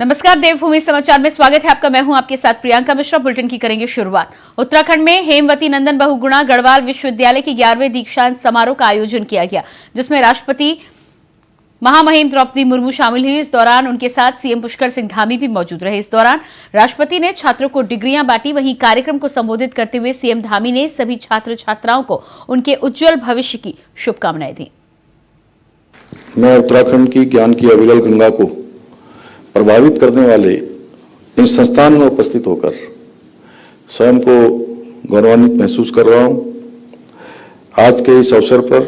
नमस्कार, देवभूमि समाचार में स्वागत है आपका। मैं हूं आपके साथ प्रियंका मिश्रा। बुलेटिन की करेंगे शुरुआत। उत्तराखंड में हेमवती नंदन बहुगुणा गढ़वाल विश्वविद्यालय के 11वें दीक्षांत समारोह का आयोजन किया गया, जिसमें राष्ट्रपति महामहिम द्रौपदी मुर्मू शामिल हुई। इस दौरान उनके साथ सीएम पुष्कर सिंह धामी भी मौजूद रहे। इस दौरान राष्ट्रपति ने छात्रों को डिग्रियां बांटी। वहीं कार्यक्रम को संबोधित करते हुए सीएम धामी ने सभी छात्र छात्राओं को उनके उज्जवल भविष्य की शुभकामनाएं दी। मैं उत्तराखंड की ज्ञान की अविरल गंगा को प्रभावित करने वाले इस संस्थान में उपस्थित होकर स्वयं को गौरवान्वित महसूस कर रहा हूं। आज के इस अवसर पर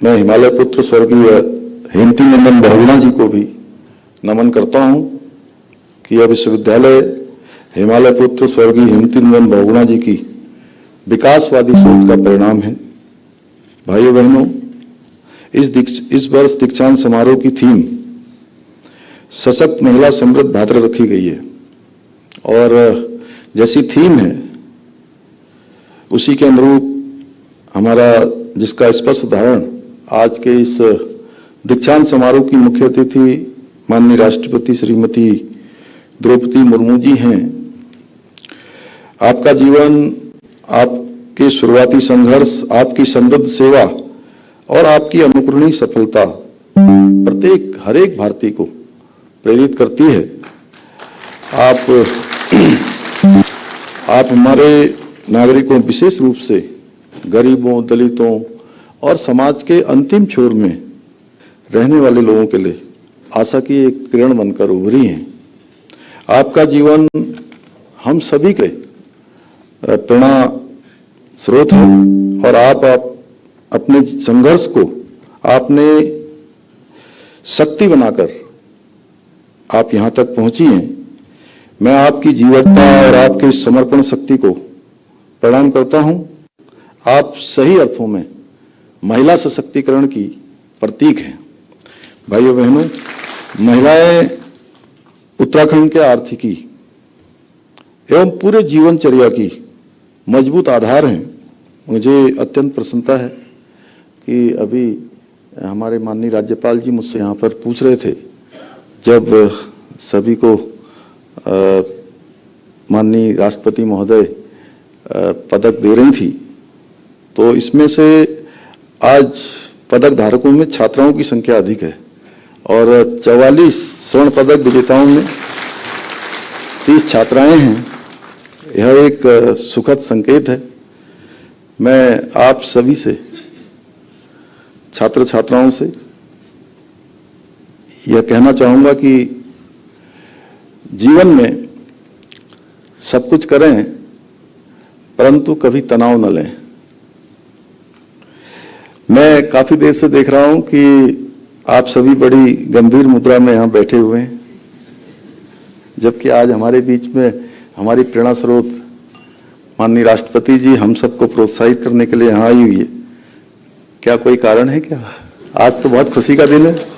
मैं हिमालय पुत्र स्वर्गीय हेमवती नंदन बहुगुणा जी को भी नमन करता हूं कि यह विश्वविद्यालय हिमालय पुत्र स्वर्गीय हेमवती नंदन बहुगुणा जी की विकासवादी सोच का परिणाम है। भाइयों बहनों, इस वर्ष दीक्षांत समारोह की थीम सशक्त महिला समृद्ध भारत रखी गई है और जैसी थीम है उसी के अनुरूप हमारा जिसका स्पष्ट उदाहरण आज के इस दीक्षांत समारोह की मुख्य अतिथि माननीय राष्ट्रपति श्रीमती द्रौपदी मुर्मू जी हैं। आपका जीवन, आपके शुरुआती संघर्ष, आपकी समृद्ध सेवा और आपकी अनुकरणीय सफलता हर एक भारतीय को प्रेरित करती है। आप हमारे नागरिकों, विशेष रूप से गरीबों, दलितों और समाज के अंतिम छोर में रहने वाले लोगों के लिए आशा की एक किरण बनकर उभरी हैं। आपका जीवन हम सभी के प्रेरणा स्रोत है और आप अपने संघर्ष को आपने शक्ति बनाकर आप यहां तक पहुंची हैं। मैं आपकी जीवटता और आपके समर्पण शक्ति को प्रणाम करता हूं। आप सही अर्थों में महिला सशक्तिकरण की प्रतीक हैं। भाइयों बहनों, महिलाएं उत्तराखंड के आर्थिकी एवं पूरे जीवनचर्या की मजबूत आधार हैं। मुझे अत्यंत प्रसन्नता है कि अभी हमारे माननीय राज्यपाल जी मुझसे यहां पर पूछ रहे थे, जब सभी को माननीय राष्ट्रपति महोदय पदक दे रही थी, तो इसमें से आज पदक धारकों में छात्राओं की संख्या अधिक है और 44 स्वर्ण पदक विजेताओं में 30 छात्राएं हैं। यह एक सुखद संकेत है। मैं आप सभी से, छात्र छात्राओं से यह कहना चाहूंगा कि जीवन में सब कुछ करें परंतु कभी तनाव न लें। मैं काफी देर से देख रहा हूं कि आप सभी बड़ी गंभीर मुद्रा में यहां बैठे हुए हैं, जबकि आज हमारे बीच में हमारी प्रेरणा स्रोत माननीय राष्ट्रपति जी हम सबको प्रोत्साहित करने के लिए यहां आई हुई है। क्या कोई कारण है क्या? आज तो बहुत खुशी का दिन है।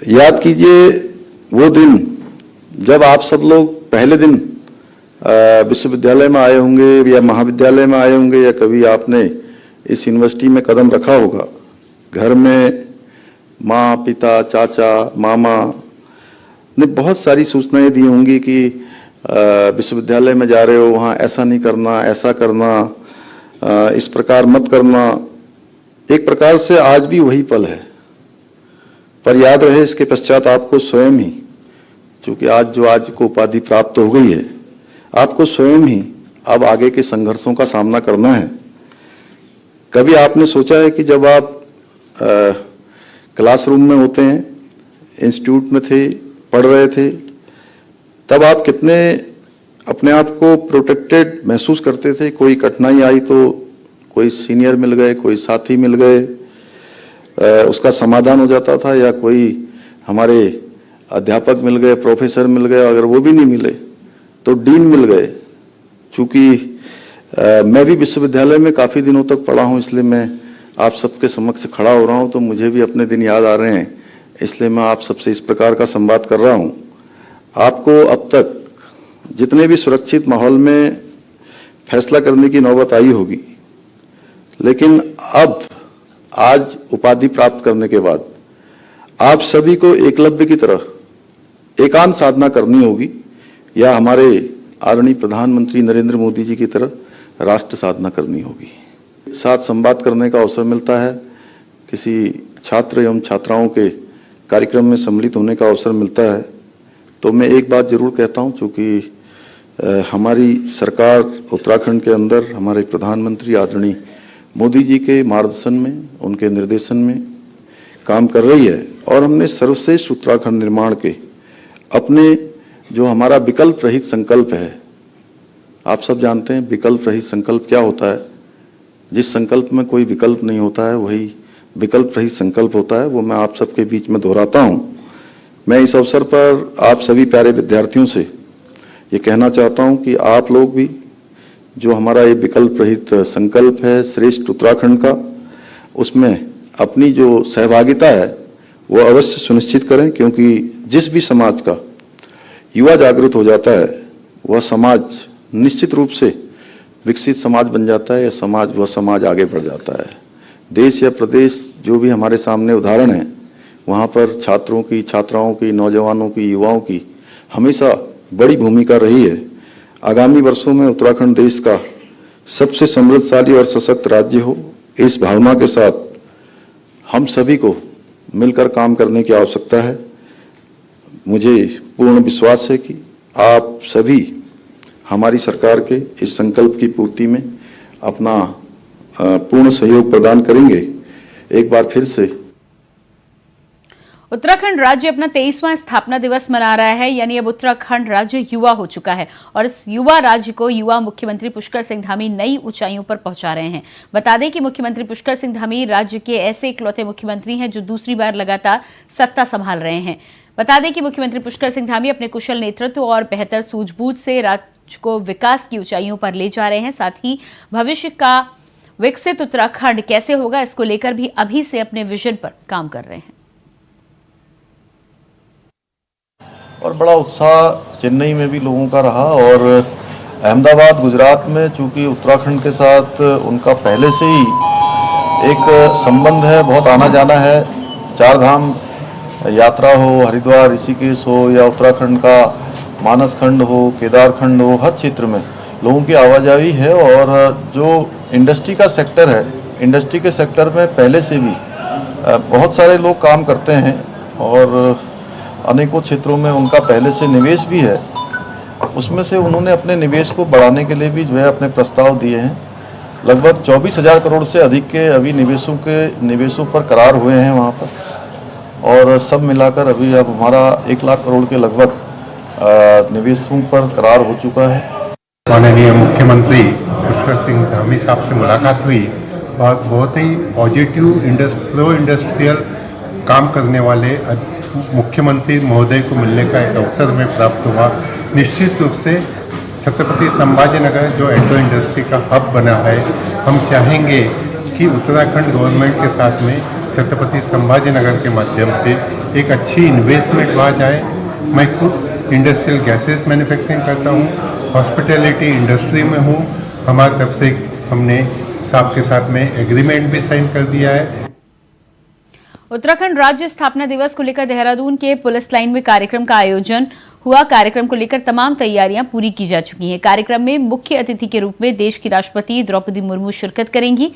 याद कीजिए वो दिन जब आप सब लोग पहले दिन विश्वविद्यालय में आए होंगे या महाविद्यालय में आए होंगे या कभी आपने इस यूनिवर्सिटी में कदम रखा होगा। घर में माँ, पिता, चाचा, मामा ने बहुत सारी सूचनाएं दी होंगी कि विश्वविद्यालय में जा रहे हो, वहां ऐसा नहीं करना, ऐसा करना, इस प्रकार मत करना। एक प्रकार से आज भी वही पल है, पर याद रहे इसके पश्चात आपको स्वयं ही, चूंकि आज को उपाधि प्राप्त हो गई है, आपको स्वयं ही अब आगे के संघर्षों का सामना करना है। कभी आपने सोचा है कि जब आप क्लासरूम में होते हैं, इंस्टीट्यूट में थे, पढ़ रहे थे, तब आप कितने अपने आप को प्रोटेक्टेड महसूस करते थे? कोई कठिनाई आई तो कोई सीनियर मिल गए, कोई साथी मिल गए, उसका समाधान हो जाता था, या कोई हमारे अध्यापक मिल गए, प्रोफेसर मिल गए, अगर वो भी नहीं मिले तो डीन मिल गए। चूंकि मैं भी विश्वविद्यालय में काफी दिनों तक पढ़ा हूं, इसलिए मैं आप सबके समक्ष खड़ा हो रहा हूं, तो मुझे भी अपने दिन याद आ रहे हैं, इसलिए मैं आप सबसे इस प्रकार का संवाद कर रहा हूं। आपको अब तक जितने भी सुरक्षित माहौल में फैसला करने की नौबत आई होगी, लेकिन अब आज उपाधि प्राप्त करने के बाद आप सभी को एकलव्य की तरह एकांत साधना करनी होगी या हमारे आदरणीय प्रधानमंत्री नरेंद्र मोदी जी की तरह राष्ट्र साधना करनी होगी। साथ संवाद करने का अवसर मिलता है, किसी छात्र एवं छात्राओं के कार्यक्रम में सम्मिलित होने का अवसर मिलता है, तो मैं एक बात जरूर कहता हूं, चूंकि हमारी सरकार उत्तराखंड के अंदर हमारे प्रधानमंत्री आदरणीय मोदी जी के मार्गदर्शन में, उनके निर्देशन में काम कर रही है और हमने सर्वश्रेष्ठ उत्तराखंड निर्माण के अपने जो हमारा विकल्प रहित संकल्प है, आप सब जानते हैं विकल्प रहित संकल्प क्या होता है। जिस संकल्प में कोई विकल्प नहीं होता है वही विकल्प रहित संकल्प होता है, वो मैं आप सबके बीच में दोहराता हूं। मैं इस अवसर पर आप सभी प्यारे विद्यार्थियों से ये कहना चाहता हूं कि आप लोग भी जो हमारा ये विकल्प रहित संकल्प है श्रेष्ठ उत्तराखंड का, उसमें अपनी जो सहभागिता है वो अवश्य सुनिश्चित करें, क्योंकि जिस भी समाज का युवा जागृत हो जाता है वह समाज निश्चित रूप से विकसित समाज बन जाता है, वह समाज आगे बढ़ जाता है। देश या प्रदेश जो भी हमारे सामने उदाहरण है, वहां पर छात्रों की, छात्राओं की, नौजवानों की, युवाओं की हमेशा बड़ी भूमिका रही है। आगामी वर्षों में उत्तराखंड देश का सबसे समृद्धशाली और सशक्त राज्य हो, इस भावना के साथ हम सभी को मिलकर काम करने की आवश्यकता है। मुझे पूर्ण विश्वास है कि आप सभी हमारी सरकार के इस संकल्प की पूर्ति में अपना पूर्ण सहयोग प्रदान करेंगे। एक बार फिर से उत्तराखंड राज्य अपना 23वां स्थापना दिवस मना रहा है, यानी अब उत्तराखंड राज्य युवा हो चुका है और इस युवा राज्य को युवा मुख्यमंत्री पुष्कर सिंह धामी नई ऊंचाइयों पर पहुंचा रहे हैं। बता दें कि मुख्यमंत्री पुष्कर सिंह धामी राज्य के ऐसे इकलौते मुख्यमंत्री हैं जो दूसरी बार लगातार सत्ता संभाल रहे हैं। बता दें कि मुख्यमंत्री पुष्कर सिंह धामी अपने कुशल नेतृत्व और बेहतर सूझबूझ से राज्य को विकास की ऊंचाइयों पर ले जा रहे हैं। साथ ही भविष्य का विकसित उत्तराखंड कैसे होगा, इसको लेकर भी अभी से अपने विजन पर काम कर रहे हैं। और बड़ा उत्साह चेन्नई में भी लोगों का रहा और अहमदाबाद गुजरात में, चूंकि उत्तराखंड के साथ उनका पहले से ही एक संबंध है, बहुत आना जाना है। चार धाम यात्रा हो, हरिद्वार, ऋषिकेश हो या उत्तराखंड का मानस खंड हो, केदारखंड हो, हर क्षेत्र में लोगों की आवाजाही है। और जो इंडस्ट्री का सेक्टर है, इंडस्ट्री के सेक्टर में पहले से भी बहुत सारे लोग काम करते हैं और अनेकों क्षेत्रों में उनका पहले से निवेश भी है। उसमें से उन्होंने अपने निवेश को बढ़ाने के लिए भी जो है अपने प्रस्ताव दिए हैं। लगभग 24,000 करोड़ से अधिक के अभी निवेशों पर करार हुए हैं वहाँ पर, और सब मिलाकर अभी अब हमारा 1 लाख करोड़ के लगभग निवेशों पर करार हो चुका है। माननीय मुख्यमंत्री पुष्कर सिंह धामी साहब से मुलाकात हुई, बहुत ही पॉजिटिव प्रो इंडस्ट्रियल काम करने वाले मुख्यमंत्री महोदय को मिलने का एक अवसर में प्राप्त हुआ। निश्चित रूप से छत्रपति संभाजीनगर जो एग्रो इंडस्ट्री का हब बना है, हम चाहेंगे कि उत्तराखंड गवर्नमेंट के साथ में छत्रपति संभाजीनगर के माध्यम से एक अच्छी इन्वेस्टमेंट वहाँ जाए। मैं खुद इंडस्ट्रियल गैसेस मैन्युफैक्चरिंग करता हूँ, हॉस्पिटैलिटी इंडस्ट्री में हूँ। हमारी तरफ से हमने साहब के साथ में एग्रीमेंट भी साइन कर दिया है। उत्तराखंड राज्य स्थापना दिवस को लेकर देहरादून के पुलिस लाइन में कार्यक्रम का आयोजन हुआ। कार्यक्रम को लेकर तमाम तैयारियां पूरी की जा चुकी हैं। कार्यक्रम में मुख्य अतिथि के रूप में देश की राष्ट्रपति द्रौपदी मुर्मू शिरकत करेंगी।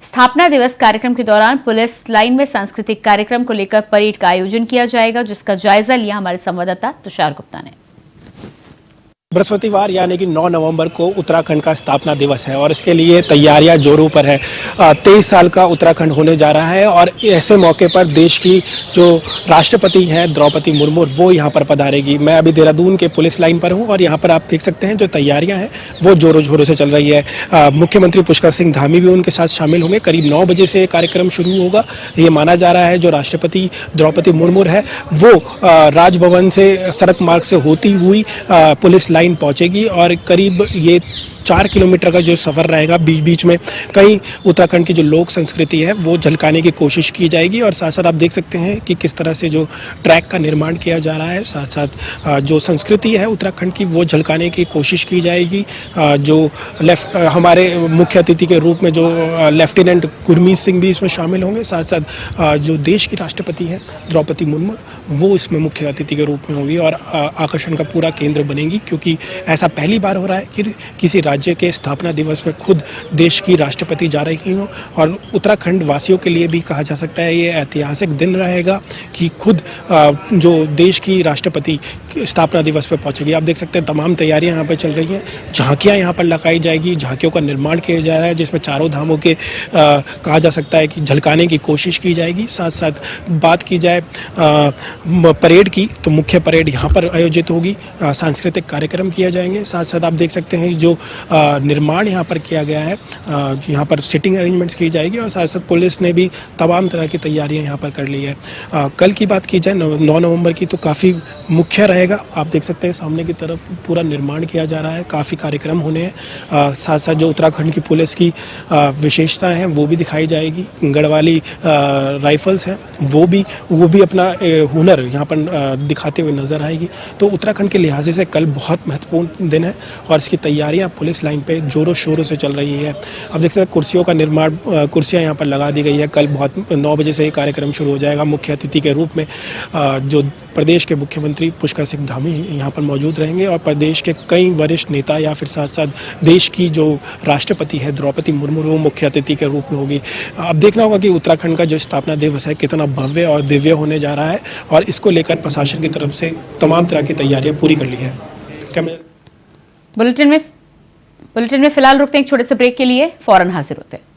स्थापना दिवस कार्यक्रम के दौरान पुलिस लाइन में सांस्कृतिक कार्यक्रम को लेकर परेड का आयोजन किया जाएगा, जिसका जायजा लिया हमारे संवाददाता तुषार गुप्ता ने। बृहस्पतिवार यानी कि 9 नवंबर को उत्तराखंड का स्थापना दिवस है और इसके लिए तैयारियां जोरों पर है। 23 साल का उत्तराखंड होने जा रहा है और ऐसे मौके पर देश की जो राष्ट्रपति हैं द्रौपदी मुर्मू, वो यहां पर पधारेगी। मैं अभी देहरादून के पुलिस लाइन पर हूं और यहां पर आप देख सकते हैं जो तैयारियां हैं वो जोरों शोरों से चल रही है। मुख्यमंत्री पुष्कर सिंह धामी भी उनके साथ शामिल होंगे। करीब 9 बजे से कार्यक्रम शुरू होगा। ये माना जा रहा है जो राष्ट्रपति द्रौपदी मुर्मू है वो राजभवन से सड़क मार्ग से होती हुई पुलिस लाइन पहुंचेगी और करीब ये 4 किलोमीटर का जो सफ़र रहेगा, बीच बीच में कई उत्तराखंड की जो लोक संस्कृति है वो झलकाने की कोशिश की जाएगी। और साथ साथ आप देख सकते हैं कि किस तरह से जो ट्रैक का निर्माण किया जा रहा है, साथ साथ जो संस्कृति है उत्तराखंड की वो झलकाने की कोशिश की जाएगी। जो हमारे मुख्य अतिथि के रूप में जो लेफ्टिनेंट गुरमीत सिंह भी इसमें शामिल होंगे, साथ साथ जो देश की राष्ट्रपति है द्रौपदी मुर्मू वो इसमें मुख्य अतिथि के रूप में होगी और आकर्षण का पूरा केंद्र बनेगी, क्योंकि ऐसा पहली बार हो रहा है कि किसी राज्य के स्थापना दिवस में खुद देश की राष्ट्रपति जा रही हो। और उत्तराखंड वासियों के लिए भी कहा जा सकता है ये ऐतिहासिक दिन रहेगा कि खुद जो देश की राष्ट्रपति स्थापना दिवस पर पहुंचेगी। आप देख सकते हैं तमाम तैयारियां यहाँ पर चल रही हैं, झांकियां यहाँ पर लगाई जाएगी, झांकियों का निर्माण किया जा रहा है जिसमें चारों धामों के कहा जा सकता है कि झलकाने की कोशिश की जाएगी। साथ साथ बात की जाए परेड की तो मुख्य परेड यहाँ पर आयोजित होगी, सांस्कृतिक कार्यक्रम किए जाएंगे। साथ साथ आप देख सकते हैं जो निर्माण यहाँ पर किया गया है, यहाँ पर सिटिंग अरेंजमेंट्स की जाएगी और साथ साथ पुलिस ने भी तमाम तरह की तैयारियां यहाँ पर कर ली है। कल की बात की जाए 9 नवंबर की तो काफ़ी मुख्य रहेगा। आप देख सकते हैं सामने की तरफ पूरा निर्माण किया जा रहा है, काफ़ी कार्यक्रम होने हैं। साथ साथ जो उत्तराखंड की पुलिस की विशेषताएं हैं वो भी दिखाई जाएगी। गढ़वाली राइफल्स हैं वो भी अपना हुनर यहाँ पर दिखाते हुए नजर आएगी। तो उत्तराखंड के लिहाजे से कल बहुत महत्वपूर्ण दिन है और इसकी तैयारियां पुलिस लाइन पे जोरों शोरों से चल रही है। अब देख सकते हैं कुर्सियों का निर्माण, कुर्सियां यहाँ पर लगा दी गई है। कल 9 बजे से ये कार्यक्रम शुरू हो जाएगा। मुख्य अतिथि के रूप में जो प्रदेश के मुख्यमंत्री पुष्कर सिंह धामी यहाँ पर मौजूद रहेंगे और प्रदेश के कई वरिष्ठ नेता या फिर साथ साथ देश की जो राष्ट्रपति है द्रौपदी मुर्मू वो मुख्य अतिथि के रूप में होगी। अब देखना होगा कि उत्तराखंड का जो स्थापना दिवस है कितना भव्य और दिव्य होने जा रहा है और इसको लेकर प्रशासन की तरफ से तमाम तरह की तैयारियां पूरी कर ली है। बुलेटिन में फिलहाल रुकते हैं एक छोटे से ब्रेक के लिए, फौरन हाजिर होते हैं।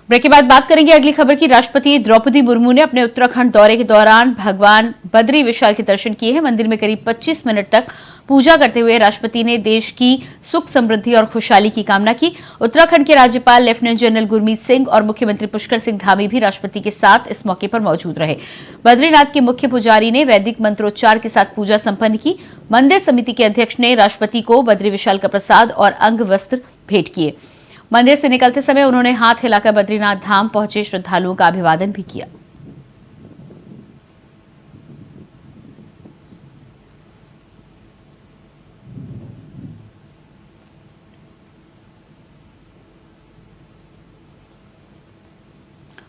ब्रेक के बाद बात करेंगे अगली खबर की। राष्ट्रपति द्रौपदी मुर्मू ने अपने उत्तराखंड दौरे के दौरान भगवान बद्री विशाल के दर्शन किए हैं। मंदिर में करीब 25 मिनट तक पूजा करते हुए राष्ट्रपति ने देश की सुख समृद्धि और खुशहाली की कामना की। उत्तराखंड के राज्यपाल लेफ्टिनेंट जनरल गुरमीत सिंह और मुख्यमंत्री पुष्कर सिंह धामी भी राष्ट्रपति के साथ इस मौके पर मौजूद रहे। बद्रीनाथ के मुख्य पुजारी ने वैदिक मंत्रोच्चार के साथ पूजा संपन्न की। मंदिर समिति के अध्यक्ष ने राष्ट्रपति को बद्री विशाल का प्रसाद और अंग वस्त्र भेंट किए। मंदिर से निकलते समय उन्होंने हाथ हिलाकर बद्रीनाथ धाम पहुंचे श्रद्धालुओं का अभिवादन भी किया।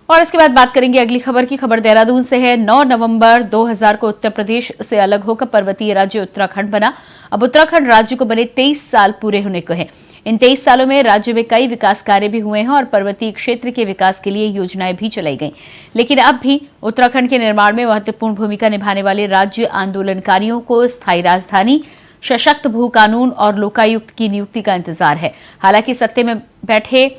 और इसके बाद बात करेंगे अगली खबर की। खबर देहरादून से है। 9 नवंबर 2000 को उत्तर प्रदेश से अलग होकर पर्वतीय राज्य उत्तराखंड बना। अब उत्तराखंड राज्य को बने 23 साल पूरे होने को हैं। इन 23 सालों में राज्य में कई विकास कार्य भी हुए हैं और पर्वतीय क्षेत्र के विकास के लिए योजनाएं भी चलाई गई। लेकिन अब भी उत्तराखंड के निर्माण में महत्वपूर्ण भूमिका निभाने वाले राज्य आंदोलनकारियों को स्थायी राजधानी, सशक्त भू कानून और लोकायुक्त की नियुक्ति का इंतजार है। हालांकि सत्ते में बैठे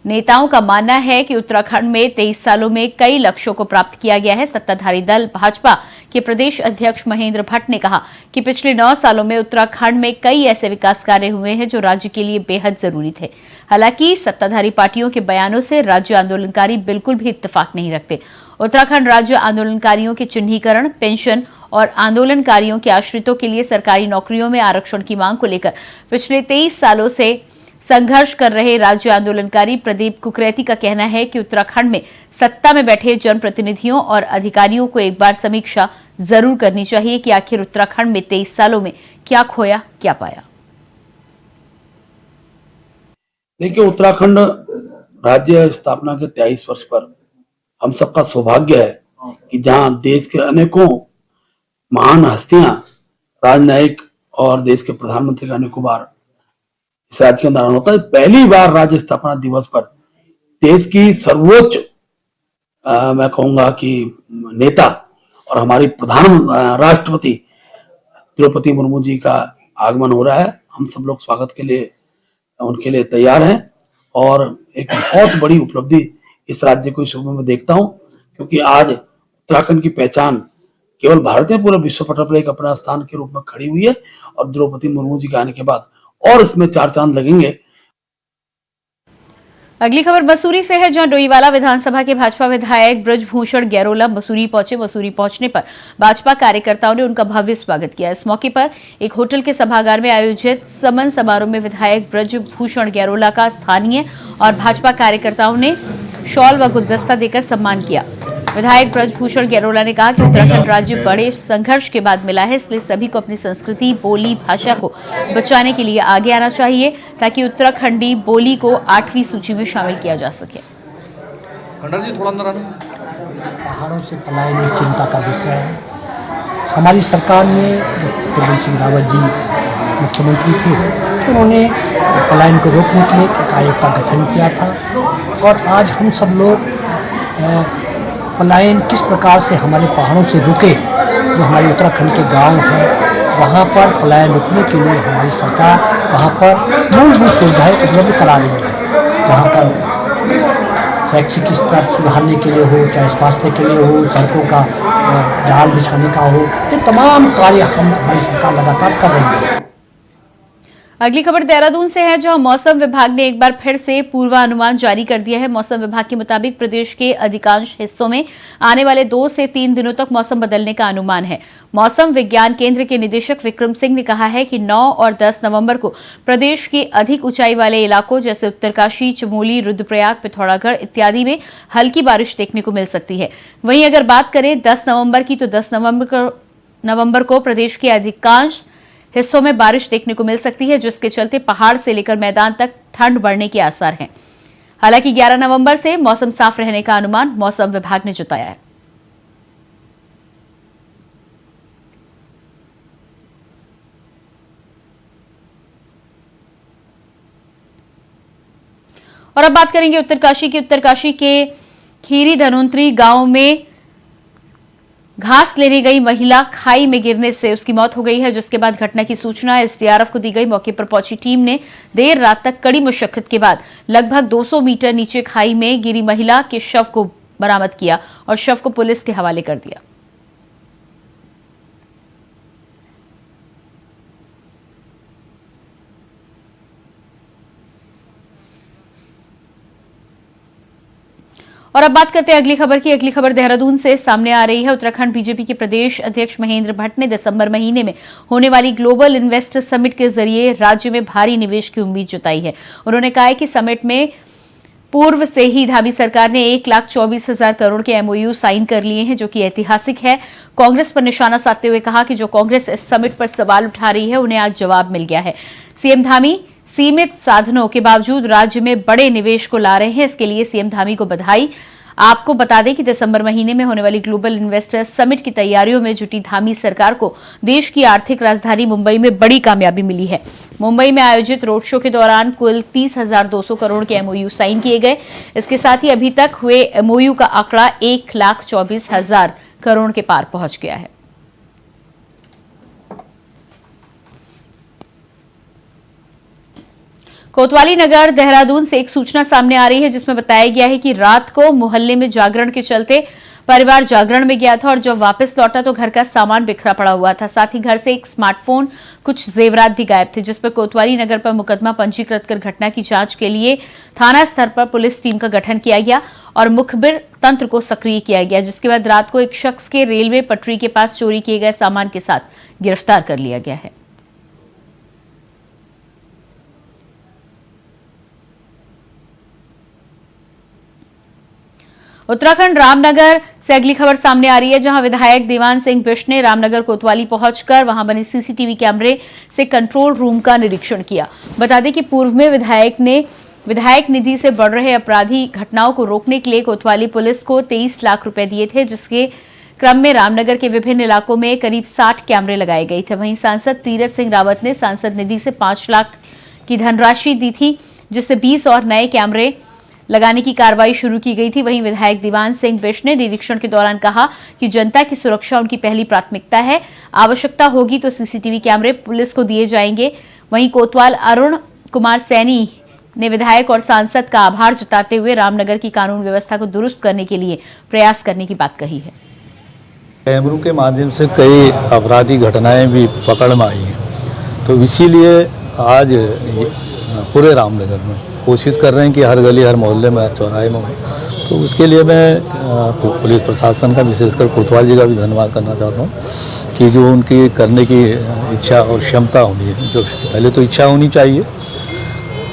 नेताओं का मानना है कि उत्तराखंड में 23 सालों में कई लक्ष्यों को प्राप्त किया गया है। सत्ताधारी दल भाजपा के प्रदेश अध्यक्ष महेंद्र भट्ट ने कहा कि पिछले 9 सालों में उत्तराखंड में कई ऐसे विकास कार्य हुए हैं जो राज्य के लिए बेहद जरूरी थे। हालांकि सत्ताधारी पार्टियों के बयानों से राज्य आंदोलनकारी बिल्कुल भी इत्तेफाक नहीं रखते। उत्तराखंड राज्य आंदोलनकारियों के चिन्हीकरण, पेंशन और आंदोलनकारियों के आश्रितों के लिए सरकारी नौकरियों में आरक्षण की मांग को लेकर पिछले 23 सालों से संघर्ष कर रहे राज्य आंदोलनकारी प्रदीप कुकरेती का कहना है कि उत्तराखंड में सत्ता में बैठे जनप्रतिनिधियों और अधिकारियों को एक बार समीक्षा जरूर करनी चाहिए कि आखिर उत्तराखंड में 23 सालों में क्या खोया, क्या पाया। देखिए, उत्तराखंड राज्य स्थापना के 23 वर्ष पर हम सबका सौभाग्य है कि जहां देश के अनेकों महान हस्तियां, राजनयिक और देश के प्रधानमंत्री का अनेकों बार इस राज्य के अंदर आना होता है। पहली बार राज्य स्थापना दिवस पर देश की सर्वोच्च मैं कहूंगा कि नेता और हमारी राष्ट्रपति द्रौपदी मुर्मू जी का आगमन हो रहा है। हम सब लोग स्वागत के लिए उनके लिए तैयार हैं और एक बहुत बड़ी उपलब्धि इस राज्य को इस रूप में देखता हूं, क्योंकि आज उत्तराखंड की पहचान केवल भारत में पूरे विश्व पटल पर एक अपना स्थान के रूप में खड़ी हुई है और द्रौपदी मुर्मू जी के आने के बाद और इसमें 4 चांद लगेंगे। अगली खबर मसूरी से है, जहां डोईवाला विधानसभा के भाजपा विधायक ब्रजभूषण गैरोला मसूरी पहुंचे। मसूरी पहुंचने पर भाजपा कार्यकर्ताओं ने उनका भव्य स्वागत किया। इस मौके पर एक होटल के सभागार में आयोजित समन समारोह में विधायक ब्रजभूषण गैरोला का स्थानीय और भाजपा कार्यकर्ताओं ने शॉल व गुलदस्ता देकर सम्मान किया। विधायक ब्रजभूषण गैरोला ने कहा कि उत्तराखंड राज्य बड़े संघर्ष के बाद मिला है, इसलिए सभी को अपनी संस्कृति, बोली, भाषा को बचाने के लिए आगे आना चाहिए ताकि उत्तराखंडी बोली को 8वीं सूची में शामिल किया जा सके। पहाड़ों से पलायन एक चिंता का विषय है। हमारी सरकार ने त्रिवेंद्र सिंह रावत जी मुख्यमंत्री थे, तो उन्होंने पलायन को रोकने के लिए एक आयोग का गठन किया था। और आज हम सब लोग पलायन किस प्रकार से हमारे पहाड़ों से रुके, जो हमारे उत्तराखंड के गांव हैं, वहाँ पर पलायन रुकने के लिए हमारी सरकार वहाँ पर मूलभूत सुविधाएं उपलब्ध करा रही है। जहाँ पर शैक्षिक स्तर सुधारने के लिए हो, चाहे स्वास्थ्य के लिए हो, सड़कों का जाल बिछाने का हो, ये तमाम कार्य हमारी सरकार लगातार कर रही है। अगली खबर देहरादून से है, जहां मौसम विभाग ने एक बार फिर से पूर्वानुमान जारी कर दिया है। मौसम विभाग के मुताबिक प्रदेश के अधिकांश हिस्सों में आने वाले 2 से 3 दिनों तक मौसम बदलने का अनुमान है। मौसम विज्ञान केंद्र के निदेशक विक्रम सिंह ने कहा है कि 9 और 10 नवंबर को प्रदेश के अधिक ऊंचाई वाले इलाकों जैसे उत्तरकाशी, चमोली, रुद्रप्रयाग, पिथौरागढ़ इत्यादि में हल्की बारिश देखने को मिल सकती है। वहीं अगर बात करें 10 नवंबर की, तो 10 नवंबर को प्रदेश के अधिकांश हिस्सों में बारिश देखने को मिल सकती है, जिसके चलते पहाड़ से लेकर मैदान तक ठंड बढ़ने के आसार हैं। हालांकि 11 नवंबर से मौसम साफ रहने का अनुमान मौसम विभाग ने जताया है। और अब बात करेंगे उत्तरकाशी की। उत्तरकाशी के खीरी धनवंतरी गांव में घास लेने गई महिला खाई में गिरने से उसकी मौत हो गई है, जिसके बाद घटना की सूचना एसडीआरएफ को दी गई। मौके पर पहुंची टीम ने देर रात तक कड़ी मशक्कत के बाद लगभग 200 मीटर नीचे खाई में गिरी महिला के शव को बरामद किया और शव को पुलिस के हवाले कर दिया। और अब बात करते हैं अगली खबर की। अगली खबर देहरादून से सामने आ रही है। उत्तराखंड बीजेपी के प्रदेश अध्यक्ष महेंद्र भट्ट ने दिसंबर महीने में होने वाली ग्लोबल इन्वेस्टर समिट के जरिए राज्य में भारी निवेश की उम्मीद जताई है। उन्होंने कहा है कि समिट में पूर्व से ही धामी सरकार ने 1,24,000 करोड़ के एमओयू साइन कर लिए हैं, जो कि ऐतिहासिक है। कांग्रेस पर निशाना साधते हुए कहा कि जो कांग्रेस इस समिट पर सवाल उठा रही है, उन्हें आज जवाब मिल गया है। सीएम धामी सीमित साधनों के बावजूद राज्य में बड़े निवेश को ला रहे हैं, इसके लिए सीएम धामी को बधाई। आपको बता दें कि दिसंबर महीने में होने वाली ग्लोबल इन्वेस्टर समिट की तैयारियों में जुटी धामी सरकार को देश की आर्थिक राजधानी मुंबई में बड़ी कामयाबी मिली है। मुंबई में आयोजित रोड शो के दौरान कुल 30,200 करोड़ के एमओयू साइन किए गए। इसके साथ ही अभी तक हुए एमओयू का आंकड़ा 1,24,000 करोड़ के पार पहुंच गया है। कोतवाली नगर देहरादून से एक सूचना सामने आ रही है, जिसमें बताया गया है कि रात को मोहल्ले में जागरण के चलते परिवार जागरण में गया था और जब वापस लौटा तो घर का सामान बिखरा पड़ा हुआ था। साथ ही घर से एक स्मार्टफोन, कुछ जेवरात भी गायब थे, जिस पर कोतवाली नगर पर मुकदमा पंजीकृत कर घटना की जांच के लिए थाना स्तर पर पुलिस टीम का गठन किया गया और मुखबिर तंत्र को सक्रिय किया गया, जिसके बाद रात को एक शख्स के रेलवे पटरी के पास चोरी किए गए सामान के साथ गिरफ्तार कर लिया गया है। उत्तराखंड रामनगर से अगली खबर सामने आ रही है, जहां विधायक देवान सिंह बिष्ट ने रामनगर कोतवाली पहुंचकर वहां बने सीसीटीवी कैमरे से कंट्रोल रूम का निरीक्षण किया। बता दें कि पूर्व में विधायक ने विधायक निधि से बढ़ रहे अपराधी घटनाओं को रोकने के लिए कोतवाली पुलिस को 23 लाख रुपए दिए थे, जिसके क्रम में रामनगर के विभिन्न इलाकों में करीब 60 कैमरे लगाए गए थे। वहीं सांसद तीरथ सिंह रावत ने सांसद निधि से 5 लाख की धनराशि दी थी, जिससे 20 और नए कैमरे लगाने की कार्रवाई शुरू की गई थी। वहीं विधायक दीवान सिंह बिष्ट ने निरीक्षण के दौरान कहा कि जनता की सुरक्षा उनकी पहली प्राथमिकता है, आवश्यकता होगी तो सीसीटीवी कैमरे पुलिस को दिए जाएंगे। वहीं कोतवाल अरुण कुमार सैनी ने विधायक और सांसद का आभार जताते हुए रामनगर की कानून व्यवस्था को दुरुस्त करने के लिए प्रयास करने की बात कही है। कैमरों के माध्यम से कई अपराधी घटनाएं भी पकड़ में आई हैं, तो इसीलिए आज पूरे रामनगर में कोशिश कर रहे हैं कि हर गली हर मोहल्ले में हर चौराहे में हो। तो उसके लिए मैं पुलिस प्रशासन का विशेषकर कोतवाल जी का भी धन्यवाद करना चाहता हूँ कि जो उनकी करने की इच्छा और क्षमता होनी है, जो पहले तो इच्छा होनी चाहिए,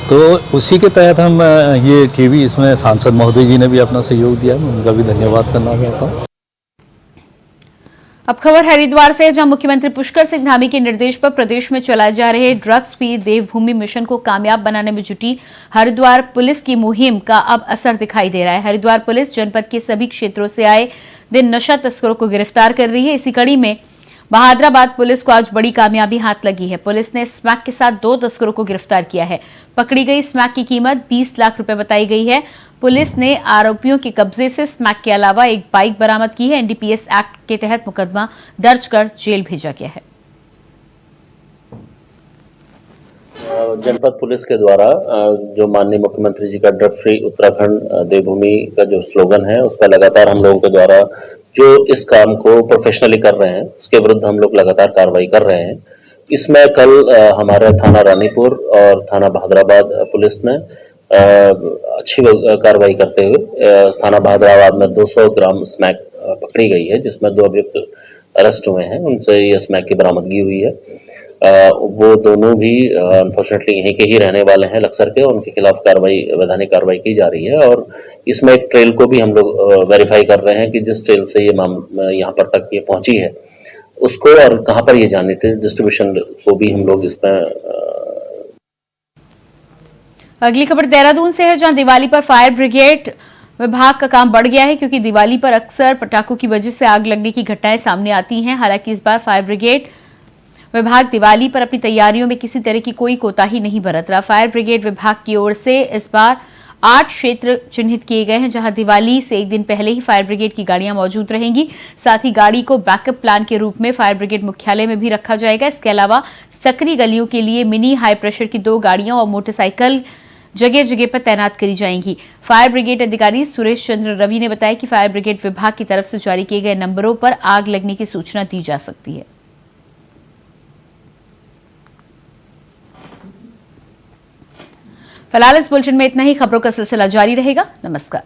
तो उसी के तहत हम ये टीवी इसमें सांसद महोदय जी ने भी अपना सहयोग दिया, मैं उनका भी धन्यवाद करना चाहता हूँ। अब खबर हरिद्वार से है, जहां मुख्यमंत्री पुष्कर सिंह धामी के निर्देश पर प्रदेश में चलाए जा रहे ड्रग्स फ्री देवभूमि मिशन को कामयाब बनाने में जुटी हरिद्वार पुलिस की मुहिम का अब असर दिखाई दे रहा है। हरिद्वार पुलिस जनपद के सभी क्षेत्रों से आए दिन नशा तस्करों को गिरफ्तार कर रही है। इसी कड़ी में बहादुराबाद पुलिस को आज बड़ी कामयाबी हाथ लगी है। पुलिस ने स्मैक के साथ 2 तस्करों को गिरफ्तार किया है। पकड़ी गई स्मैक की कीमत 20 लाख रुपए बताई गई है। पुलिस ने आरोपियों के कब्जे से स्मैक के अलावा एक बाइक बरामद की है। एनडीपीएस एक्ट के तहत मुकदमा दर्ज कर जेल भेजा गया है। जनपद पुलिस के द्वारा जो माननीय मुख्यमंत्री जी का ड्रग फ्री उत्तराखंड देवभूमि का जो स्लोगन है, उसका लगातार हम लोगों के द्वारा जो इस काम को प्रोफेशनली कर रहे हैं, उसके विरुद्ध हम लोग लगातार कार्रवाई कर रहे हैं। इसमें कल हमारे थाना रानीपुर और थाना बहादुराबाद पुलिस ने अच्छी कार्रवाई करते हुए थाना बहादुराबाद में 200 ग्राम स्मैक पकड़ी गई है, जिसमें 2 अभियुक्त अरेस्ट हुए हैं। उनसे ये स्मैक की बरामदगी हुई है। वो दोनों भी अनफॉर्चुनेटली यहीं के ही रहने वाले हैं, लक्सर के। उनके खिलाफ वैधानिक कार्रवाई की जा रही है और इसमें एक ट्रेल को भी हम लोग वेरीफाई कर रहे हैं कि जिस ट्रेल से ये यहाँ पर तक ये पहुंची है, उसको और कहाँ पर ये जानी थी, डिस्ट्रीब्यूशन को भी हम लोग इसमें। अगली खबर देहरादून से है, जहां दिवाली पर फायर ब्रिगेड विभाग का काम बढ़ गया है, क्योंकि दिवाली पर अक्सर पटाखों की वजह से आग लगने की घटनाएं सामने आती हैं। हालांकि इस बार फायर ब्रिगेड विभाग दिवाली पर अपनी तैयारियों में किसी तरह की कोई कोताही नहीं बरत रहा। फायर ब्रिगेड विभाग की ओर से इस बार 8 क्षेत्र चिन्हित किए गए हैं, जहां दिवाली से एक दिन पहले ही फायर ब्रिगेड की गाड़ियां मौजूद रहेंगी। साथ ही गाड़ी को बैकअप प्लान के रूप में फायर ब्रिगेड मुख्यालय में भी रखा जाएगा। इसके अलावा सकरी गलियों के लिए मिनी हाई प्रेशर की 2 गाड़ियां और मोटरसाइकिल जगह जगह पर तैनात करी जाएंगी। फायर ब्रिगेड अधिकारी सुरेश चंद्र रवि ने बताया कि फायर ब्रिगेड विभाग की तरफ से जारी किए गए नंबरों पर आग लगने की सूचना दी जा सकती है। फिलहाल इस बुलेटिन में इतना ही। खबरों का सिलसिला जारी रहेगा। नमस्कार।